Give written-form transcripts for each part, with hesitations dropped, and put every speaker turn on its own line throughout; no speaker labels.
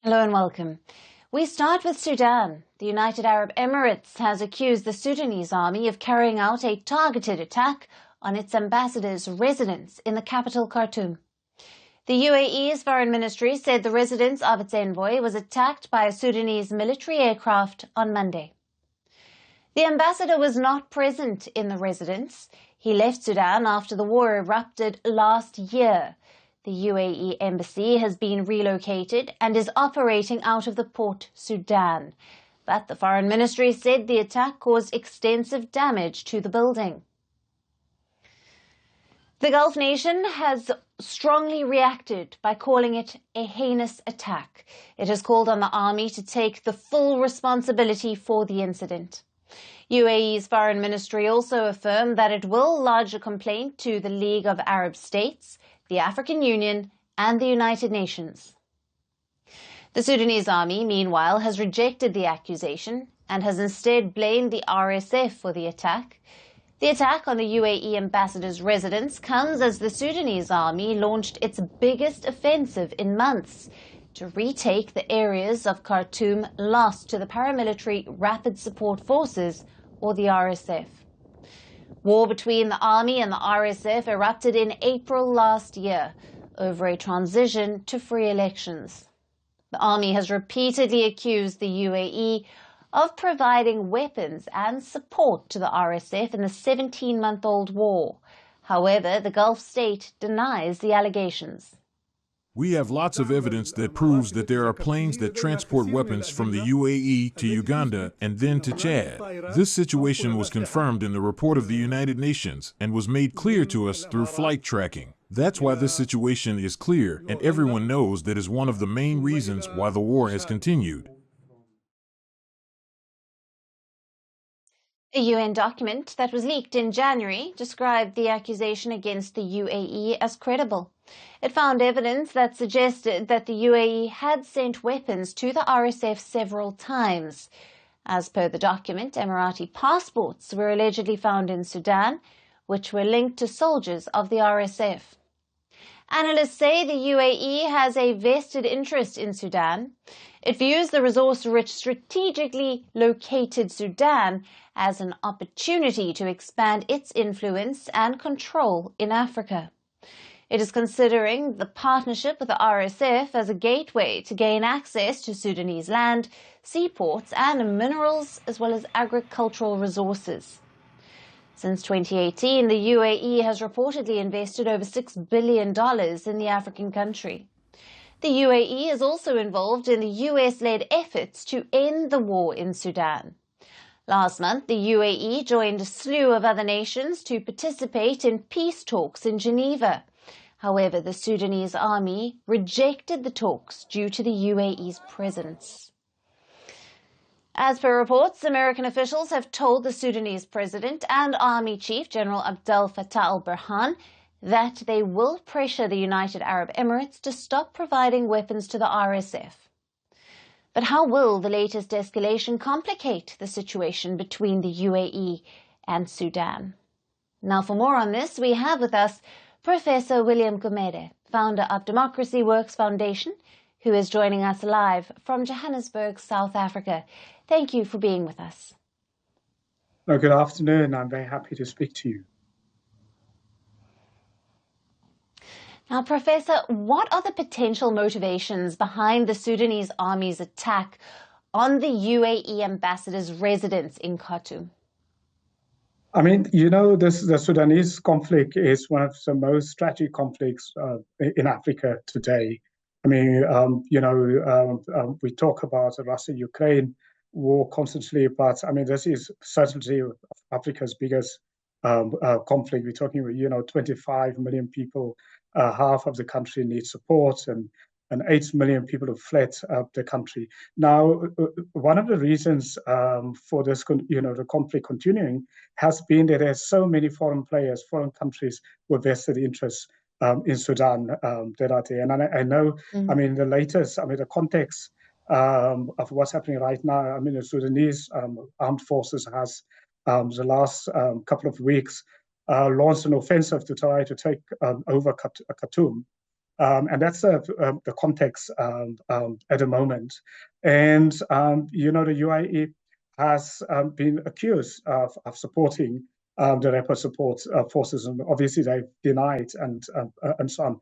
Hello and welcome. We start with Sudan. The United Arab Emirates has accused the Sudanese army of carrying out a targeted attack on its ambassador's residence in the capital Khartoum. The UAE's foreign ministry said the residence of its envoy was attacked by a Sudanese military aircraft on Monday. The ambassador was not present in the residence. He left Sudan after the war erupted last year. The UAE embassy has been relocated and is operating out of the Port Sudan. But the foreign ministry said the attack caused extensive damage to the building. The Gulf nation has strongly reacted by calling it a heinous attack. It has called on the army to take the full responsibility for the incident. UAE's foreign ministry also affirmed that it will lodge a complaint to the League of Arab States, the African Union and the United Nations. The Sudanese army, meanwhile, has rejected the accusation and has instead blamed the RSF for the attack. The attack on the UAE ambassador's residence comes as the Sudanese army launched its biggest offensive in months to retake the areas of Khartoum lost to the paramilitary Rapid Support Forces, or the RSF. War between the army and the RSF erupted in April last year over a transition to free elections. The army has repeatedly accused the UAE of providing weapons and support to the RSF in the 17-month-old war. However, the Gulf state denies the allegations.
We have lots of evidence that proves that there are planes that transport weapons from the UAE to Uganda and then to Chad. This situation was confirmed in the report of the United Nations and was made clear to us through flight tracking. That's why this situation is clear, and everyone knows that is one of the main reasons why the war has continued.
A UN document that was leaked in January described the accusation against the UAE as credible. It found evidence that suggested that the UAE had sent weapons to the RSF several times. As per the document, Emirati passports were allegedly found in Sudan, which were linked to soldiers of the RSF. Analysts say the UAE has a vested interest in Sudan. It views the resource-rich, strategically located Sudan as an opportunity to expand its influence and control in Africa. It is considering the partnership with the RSF as a gateway to gain access to Sudanese land, seaports and minerals, as well as agricultural resources. Since 2018, the UAE has reportedly invested over $6 billion in the African country. The UAE is also involved in the US-led efforts to end the war in Sudan. Last month, the UAE joined a slew of other nations to participate in peace talks in Geneva. However, the Sudanese army rejected the talks due to the UAE's presence. As per reports, American officials have told the Sudanese president and army chief, General Abdel Fattah al-Burhan, that they will pressure the United Arab Emirates to stop providing weapons to the RSF. But how will the latest escalation complicate the situation between the UAE and Sudan? Now, for more on this, we have with us Professor William Gumede, founder of Democracy Works Foundation, who is joining us live from Johannesburg, South Africa. Thank you for being with us.
Good afternoon. I'm very happy to speak to you.
Now, Professor, what are the potential motivations behind the Sudanese army's attack on the UAE ambassador's residence in Khartoum?
I mean, the Sudanese conflict is one of the most tragic conflicts in Africa today. I mean, we talk about the Russia-Ukraine war constantly, but I mean, this is certainly Africa's biggest conflict. We're talking about, 25 million people, half of the country needs support, and 8 million people have fled the country. Now, one of the reasons for this, the conflict continuing has been that there's so many foreign players, foreign countries with vested interests in Sudan that are there. And I know, I mean, the context of what's happening right now, I mean, the Sudanese armed forces has the last couple of weeks launched an offensive to try to take over Khartoum. And that's the context at the moment. And, the UAE has been accused of supporting the rapid support forces, and obviously they've denied and so on.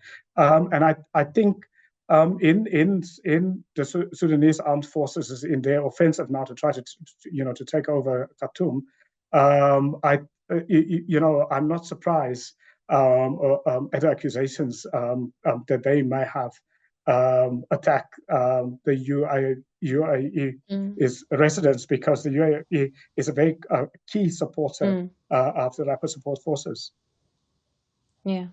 And I think in the Sudanese armed forces is in their offensive now to try to take over Khartoum. I'm not surprised at the accusations that they may have attacked the UAE is residents, because the UAE is a very key supporter of the rapid support forces.
Yeah.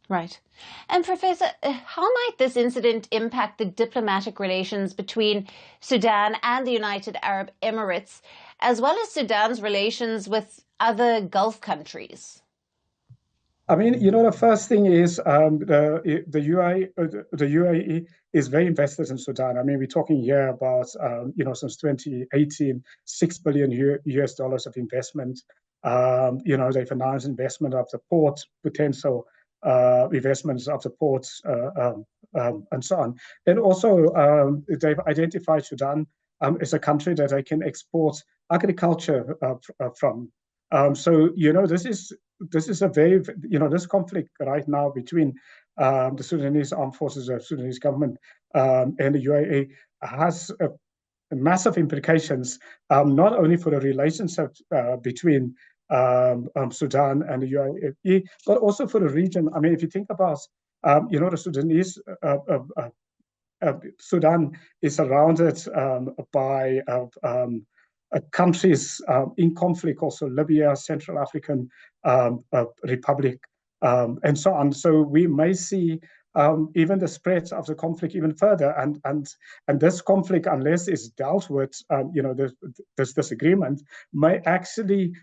Right. And Professor, how might this incident impact the diplomatic relations between Sudan and the United Arab Emirates, as well as Sudan's relations with other Gulf countries?
I mean, the first thing is the UAE is very invested in Sudan. I mean, we're talking here about, since 2018, $6 billion US dollars of investment. They've announced investment of the port, potential investments of the ports, and so on. And also, they've identified Sudan as a country that they can export agriculture from. So, this is a very, this conflict right now between the Sudanese armed forces, the Sudanese government, and the UAE has massive implications, not only for the relationship between Sudan and the UAE, but also for the region. I mean, if you think about, the Sudanese, Sudan is surrounded by countries in conflict, also Libya, Central African Republic, and so on. So we may see even the spread of the conflict even further, and this conflict, unless it's dealt with, this disagreement, may actually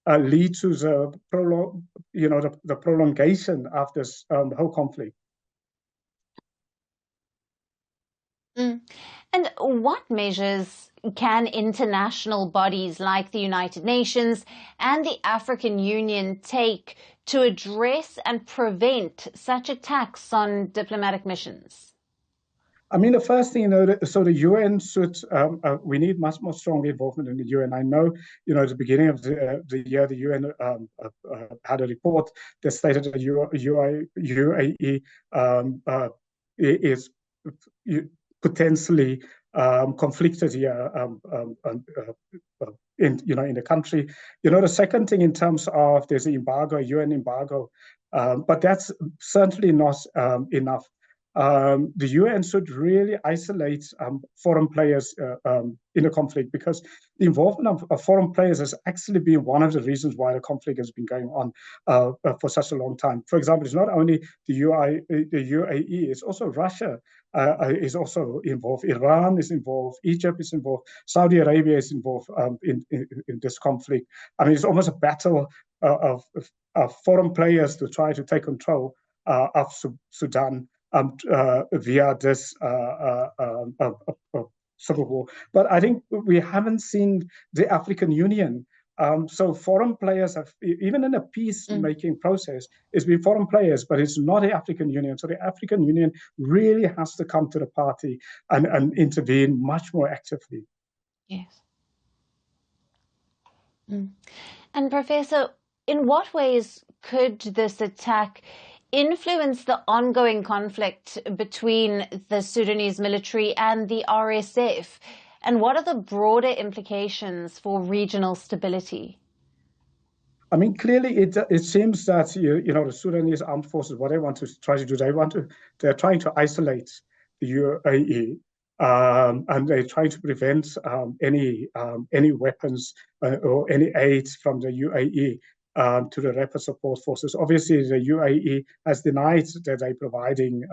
lead to the prolongation of this whole conflict.
And what measures can international bodies like the United Nations and the African Union take to address and prevent such attacks on diplomatic missions?
I mean, the first thing, so the UN should, we need much more strong involvement in the UN. I know, at the beginning of the year, the UN had a report that stated that UAE is potentially conflicted here in the country. The second thing, in terms of, there's an embargo, UN embargo, but that's certainly not enough. The UN should really isolate foreign players in the conflict, because the involvement of foreign players has actually been one of the reasons why the conflict has been going on for such a long time. For example, it's not only the UAE, it's also Russia is also involved. Iran is involved. Egypt is involved. Saudi Arabia is involved in this conflict. I mean, it's almost a battle of foreign players to try to take control of Sudan via this civil war. But I think we haven't seen the African Union. So foreign players have, even in a peacemaking process, it's been foreign players, but it's not the African Union. So the African Union really has to come to the party and intervene much more actively.
Yes. And Professor, in what ways could this attack influence the ongoing conflict between the Sudanese military and the RSF? And what are the broader implications for regional stability?
I mean, clearly, it seems that the Sudanese armed forces, what they want to try to do, they're trying to isolate the UAE, and they're trying to prevent any weapons or any aid from the UAE to the rapid support forces. Obviously, the UAE has denied that they're providing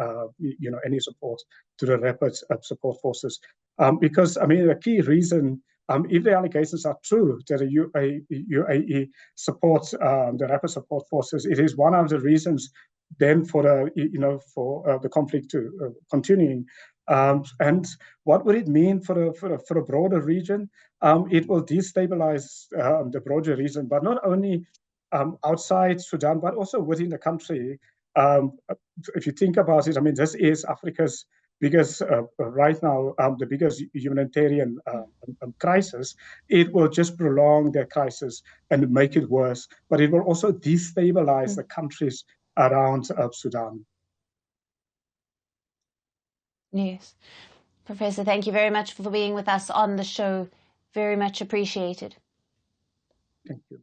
any support to the rapid support forces, because, I mean, the key reason, if the allegations are true that the UAE supports the rapid support forces, it is one of the reasons then for the conflict to continuing. And what would it mean for a broader region? It will destabilize the broader region, but not only outside Sudan, but also within the country. if you think about it, I mean, this is Africa's biggest, right now, the biggest humanitarian crisis. It will just prolong the crisis and make it worse, but it will also destabilize the countries around Sudan.
Yes. Professor, thank you very much for being with us on the show. Very much appreciated.
Thank you.